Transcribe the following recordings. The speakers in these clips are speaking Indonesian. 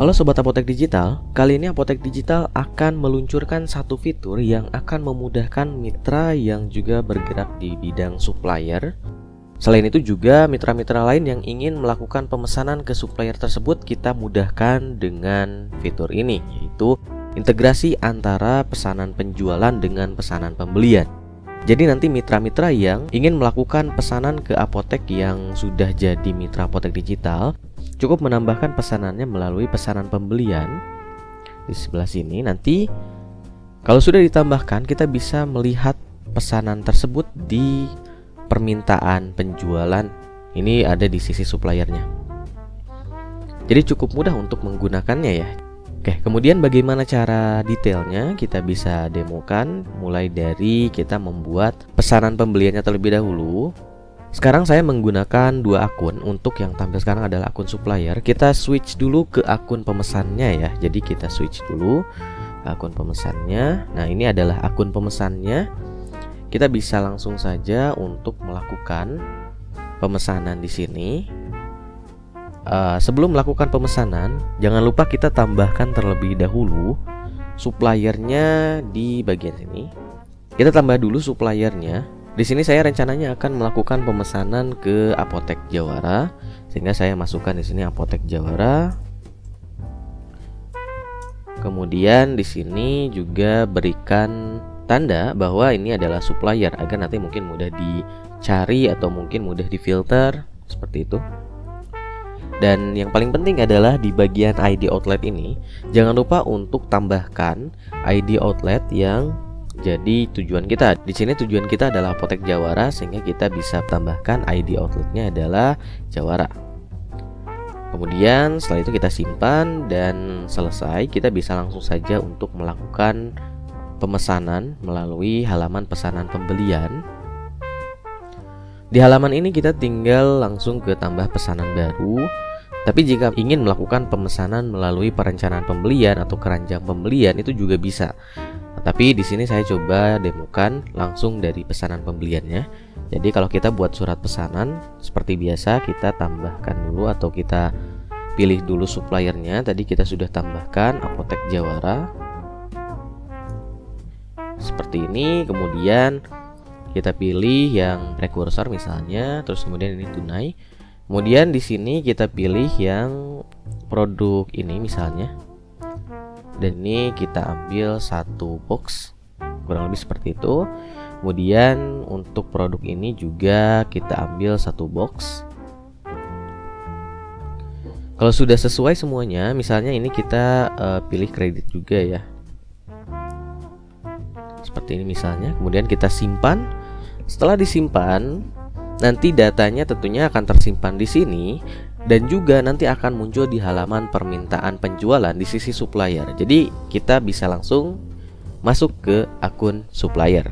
Halo Sobat Apotek Digital, kali ini Apotek Digital akan meluncurkan satu fitur yang akan memudahkan mitra yang juga bergerak di bidang supplier. Selain itu juga mitra-mitra lain yang ingin melakukan pemesanan ke supplier tersebut kita mudahkan dengan fitur ini, yaitu integrasi antara pesanan penjualan dengan pesanan pembelian. Jadi nanti mitra-mitra yang ingin melakukan pesanan ke apotek yang sudah jadi mitra Apotek Digital cukup menambahkan pesanannya melalui pesanan pembelian. Di sebelah sini nanti kalau sudah ditambahkan kita bisa melihat pesanan tersebut di permintaan penjualan. Ini ada di sisi suppliernya. Jadi cukup mudah untuk menggunakannya ya. Oke, kemudian bagaimana cara detailnya kita bisa demokan, mulai dari kita membuat pesanan pembeliannya terlebih dahulu. Sekarang saya menggunakan dua akun. Untuk yang tampil sekarang adalah akun supplier. Kita switch dulu ke akun pemesannya ya. Jadi kita switch dulu ke akun pemesannya. Nah, ini adalah akun pemesannya. Kita bisa langsung saja untuk melakukan pemesanan di sini. Sebelum melakukan pemesanan, jangan lupa kita tambahkan terlebih dahulu suppliernya di bagian sini. Kita tambah dulu suppliernya. Di sini saya rencananya akan melakukan pemesanan ke Apotek Jawara, sehingga saya masukkan di sini Apotek Jawara. Kemudian di sini juga berikan tanda bahwa ini adalah supplier agar nanti mungkin mudah dicari atau mungkin mudah difilter seperti itu. Dan yang paling penting adalah di bagian ID outlet ini, jangan lupa untuk tambahkan ID outlet yang jadi tujuan kita. Di sini tujuan kita adalah Apotek Jawara, sehingga kita bisa tambahkan ID outletnya adalah Jawara. Kemudian setelah itu kita simpan dan selesai, kita bisa langsung saja untuk melakukan pemesanan melalui halaman pesanan pembelian. Di halaman ini kita tinggal langsung ke tambah pesanan baru. Tapi jika ingin melakukan pemesanan melalui perencanaan pembelian atau keranjang pembelian itu juga bisa. Tapi di sini saya coba demokan langsung dari pesanan pembeliannya. Jadi kalau kita buat surat pesanan seperti biasa, kita tambahkan dulu atau kita pilih dulu suppliernya. Tadi kita sudah tambahkan Apotek Jawara seperti ini. Kemudian kita pilih yang rekursor misalnya, terus kemudian ini tunai. Kemudian di sini kita pilih yang produk ini misalnya. Dan ini kita ambil satu box, kurang lebih seperti itu. Kemudian untuk produk ini juga kita ambil satu box. Kalau sudah sesuai semuanya, misalnya ini kita pilih kredit juga ya, seperti ini misalnya. Kemudian kita simpan. Setelah disimpan, nanti datanya tentunya akan tersimpan di sini dan juga nanti akan muncul di halaman permintaan penjualan di sisi supplier. Jadi kita bisa langsung masuk ke akun supplier.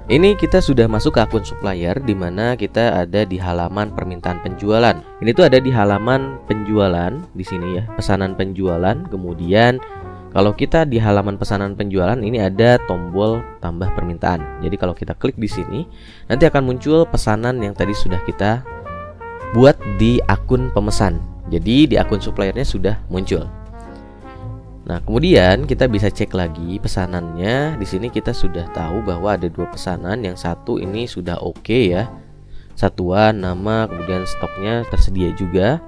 Ini kita sudah masuk ke akun supplier, di mana kita ada di halaman permintaan penjualan. Ini tuh ada di halaman penjualan di sini ya, pesanan penjualan. Kemudian kalau kita di halaman pesanan penjualan ini ada tombol tambah permintaan. Jadi kalau kita klik di sini, nanti akan muncul pesanan yang tadi sudah kita buat di akun pemesan. Jadi di akun suppliernya sudah muncul. Nah, kemudian kita bisa cek lagi pesanannya. Di sini kita sudah tahu bahwa ada dua pesanan. Yang satu ini sudah oke ya. Satuan, nama, kemudian stoknya tersedia juga.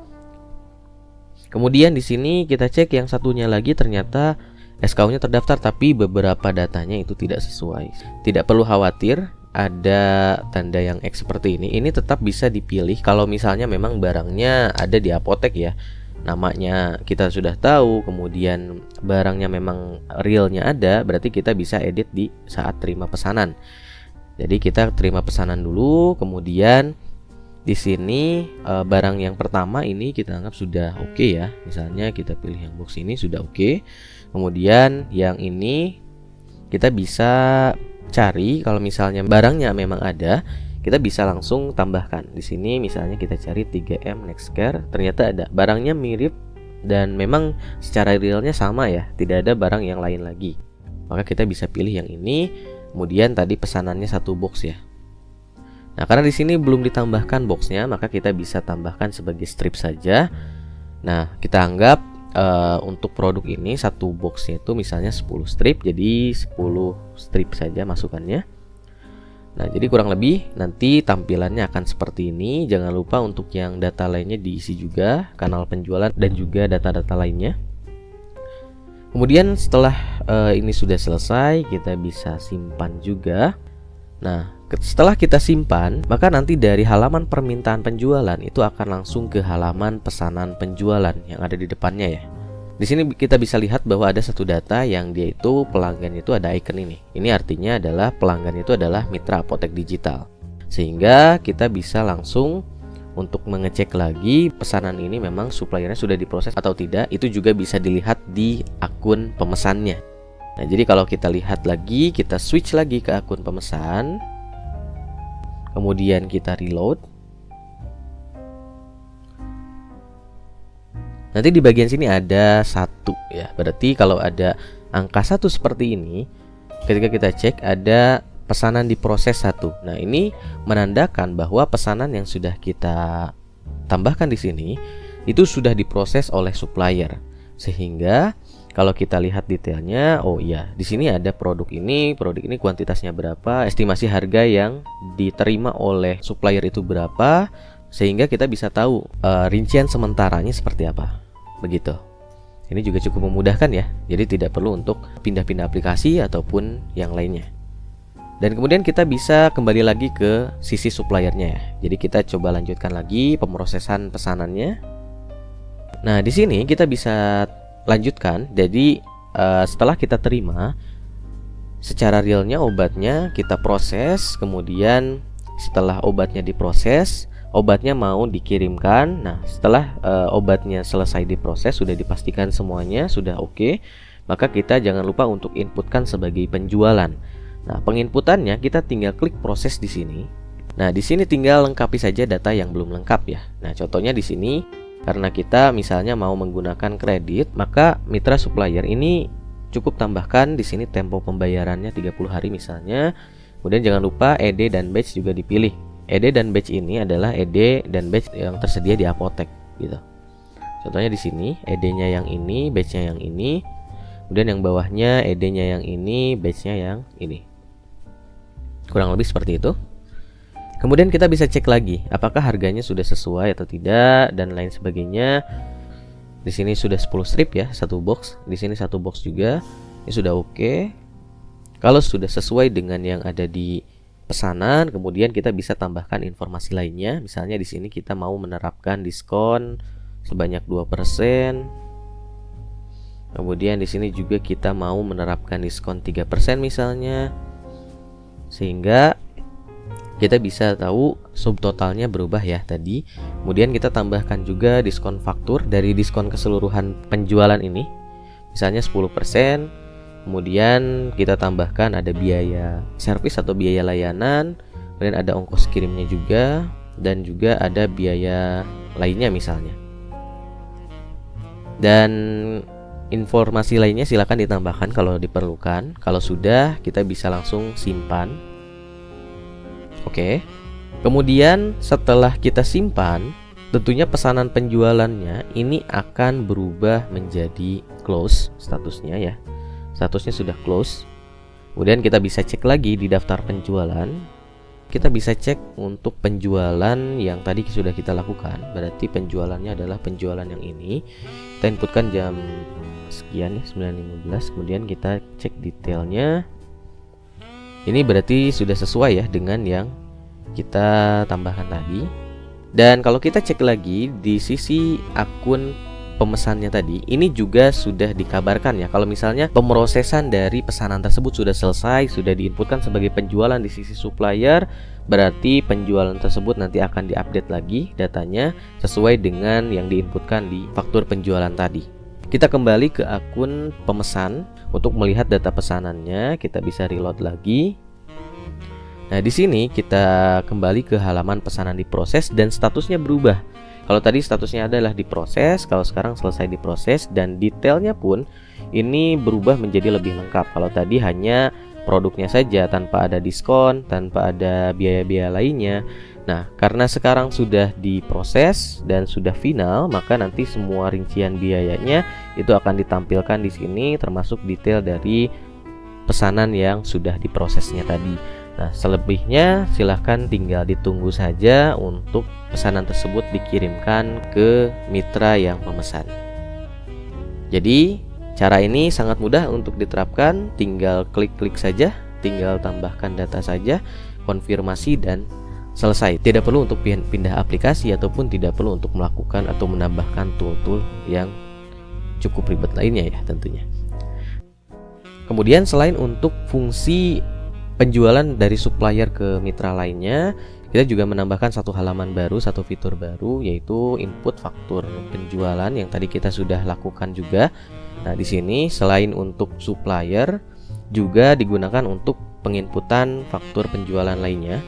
Kemudian di sini kita cek yang satunya lagi, ternyata SKU-nya terdaftar tapi beberapa datanya itu tidak sesuai. Tidak perlu khawatir, ada tanda yang X seperti ini. Ini tetap bisa dipilih kalau misalnya memang barangnya ada di apotek ya. Namanya kita sudah tahu, kemudian barangnya memang realnya ada, berarti kita bisa edit di saat terima pesanan. Jadi kita terima pesanan dulu, kemudian di sini barang yang pertama ini kita anggap sudah oke ya. Misalnya kita pilih yang box ini sudah oke. Kemudian yang ini kita bisa cari, kalau misalnya barangnya memang ada, kita bisa langsung tambahkan. Di sini misalnya kita cari 3M Nextcare, ternyata ada. Barangnya mirip dan memang secara realnya sama ya, tidak ada barang yang lain lagi. Maka kita bisa pilih yang ini. Kemudian tadi pesanannya satu box ya. Nah, karena di sini belum ditambahkan boxnya, maka kita bisa tambahkan sebagai strip saja. Nah, kita anggap untuk produk ini satu boxnya itu misalnya 10 strip, jadi 10 strip saja masukannya. Nah, jadi kurang lebih nanti tampilannya akan seperti ini. Jangan lupa untuk yang data lainnya diisi juga, kanal penjualan dan juga data-data lainnya. Kemudian setelah ini sudah selesai, kita bisa simpan juga. Nah, setelah kita simpan, maka nanti dari halaman permintaan penjualan itu akan langsung ke halaman pesanan penjualan yang ada di depannya ya. Di sini kita bisa lihat bahwa ada satu data yang dia itu pelanggan itu ada icon ini. Ini artinya adalah pelanggan itu adalah mitra apotek digital. Sehingga kita bisa langsung untuk mengecek lagi pesanan ini memang suppliernya sudah diproses atau tidak. Itu juga bisa dilihat di akun pemesannya. Nah, jadi kalau kita lihat lagi, kita switch lagi ke akun pemesan. Kemudian kita reload. Nanti di bagian sini ada 1 ya. Berarti kalau ada angka 1 seperti ini, ketika kita cek ada pesanan diproses 1. Nah, ini menandakan bahwa pesanan yang sudah kita tambahkan di sini itu sudah diproses oleh supplier. Sehingga kalau kita lihat detailnya, oh iya, di sini ada produk ini kuantitasnya berapa, estimasi harga yang diterima oleh supplier itu berapa, sehingga kita bisa tahu rincian sementaranya seperti apa. Begitu. Ini juga cukup memudahkan ya. Jadi tidak perlu untuk pindah-pindah aplikasi ataupun yang lainnya. Dan kemudian kita bisa kembali lagi ke sisi suppliernya ya. Jadi kita coba lanjutkan lagi pemrosesan pesanannya. Nah, di sini kita bisa lanjutkan. Jadi setelah kita terima, secara realnya obatnya kita proses. Kemudian setelah obatnya diproses, obatnya mau dikirimkan. Nah, setelah obatnya selesai diproses, sudah dipastikan semuanya sudah oke, maka kita jangan lupa untuk inputkan sebagai penjualan. Nah, penginputannya kita tinggal klik proses di sini. Nah, di sini tinggal lengkapi saja data yang belum lengkap ya. Nah, contohnya di sini karena kita misalnya mau menggunakan kredit, maka mitra supplier ini cukup tambahkan di sini tempo pembayarannya 30 hari misalnya. Kemudian jangan lupa ED dan batch juga dipilih. ED dan batch ini adalah ED dan batch yang tersedia di apotek gitu. Contohnya di sini ED-nya yang ini, batch-nya yang ini. Kemudian yang bawahnya ED-nya yang ini, batch-nya yang ini. Kurang lebih seperti itu. Kemudian kita bisa cek lagi apakah harganya sudah sesuai atau tidak dan lain sebagainya. Di sini sudah 10 strip ya, satu box. Di sini satu box juga. Ini sudah oke. Kalau sudah sesuai dengan yang ada di pesanan, kemudian kita bisa tambahkan informasi lainnya. Misalnya di sini kita mau menerapkan diskon sebanyak 2%. Kemudian di sini juga kita mau menerapkan diskon 3% misalnya. Sehingga kita bisa tahu subtotalnya berubah ya tadi. Kemudian kita tambahkan juga diskon faktur dari diskon keseluruhan penjualan ini. Misalnya 10%. Kemudian kita tambahkan ada biaya servis atau biaya layanan, kemudian ada ongkos kirimnya juga, dan juga ada biaya lainnya misalnya. Dan informasi lainnya silakan ditambahkan kalau diperlukan. Kalau sudah, kita bisa langsung simpan. Oke. Kemudian setelah kita simpan, tentunya pesanan penjualannya ini akan berubah menjadi close statusnya ya. Statusnya sudah close. Kemudian kita bisa cek lagi di daftar penjualan. Kita bisa cek untuk penjualan yang tadi sudah kita lakukan. Berarti penjualannya adalah penjualan yang ini. Kita inputkan jam sekian ya, 9.15. Kemudian kita cek detailnya. Ini berarti sudah sesuai ya dengan yang kita tambahkan tadi. Dan kalau kita cek lagi di sisi akun pemesannya tadi, ini juga sudah dikabarkan ya. Kalau misalnya pemrosesan dari pesanan tersebut sudah selesai, sudah diinputkan sebagai penjualan di sisi supplier, berarti penjualan tersebut nanti akan diupdate lagi datanya sesuai dengan yang diinputkan di faktur penjualan tadi. Kita kembali ke akun pemesan untuk melihat data pesanannya. Kita bisa reload lagi. Nah, di sini kita kembali ke halaman pesanan diproses dan statusnya berubah. Kalau tadi statusnya adalah diproses, kalau sekarang selesai diproses, dan detailnya pun ini berubah menjadi lebih lengkap. Kalau tadi hanya produknya saja tanpa ada diskon, tanpa ada biaya-biaya lainnya. Nah, karena sekarang sudah diproses dan sudah final, maka nanti semua rincian biayanya itu akan ditampilkan di sini, termasuk detail dari pesanan yang sudah diprosesnya tadi. Nah, selebihnya silahkan tinggal ditunggu saja untuk pesanan tersebut dikirimkan ke mitra yang memesan. Jadi, cara ini sangat mudah untuk diterapkan, tinggal klik-klik saja, tinggal tambahkan data saja, konfirmasi dan selesai. Tidak perlu untuk pindah aplikasi ataupun tidak perlu untuk melakukan atau menambahkan tool-tool yang cukup ribet lainnya ya tentunya. Kemudian selain untuk fungsi penjualan dari supplier ke mitra lainnya, kita juga menambahkan satu halaman baru, satu fitur baru, yaitu input faktur penjualan yang tadi kita sudah lakukan juga. Nah, di sini selain untuk supplier juga digunakan untuk penginputan faktur penjualan lainnya.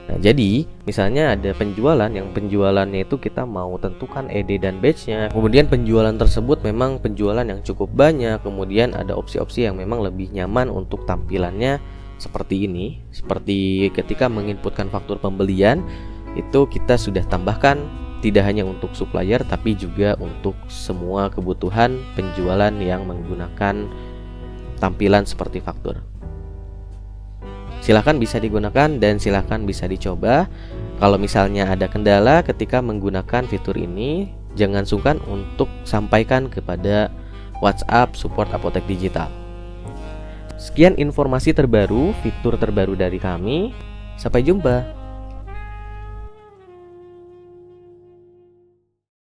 Nah, jadi misalnya ada penjualan yang penjualannya itu kita mau tentukan ED dan batch-nya. Kemudian penjualan tersebut memang penjualan yang cukup banyak. Kemudian ada opsi-opsi yang memang lebih nyaman untuk tampilannya seperti ini. Seperti ketika menginputkan faktur pembelian, itu kita sudah tambahkan tidak hanya untuk supplier tapi juga untuk semua kebutuhan penjualan yang menggunakan tampilan seperti faktur. Silahkan bisa digunakan dan silahkan bisa dicoba. Kalau misalnya ada kendala ketika menggunakan fitur ini, jangan sungkan untuk sampaikan kepada WhatsApp support Apotek Digital. Sekian informasi terbaru, fitur terbaru dari kami. Sampai jumpa.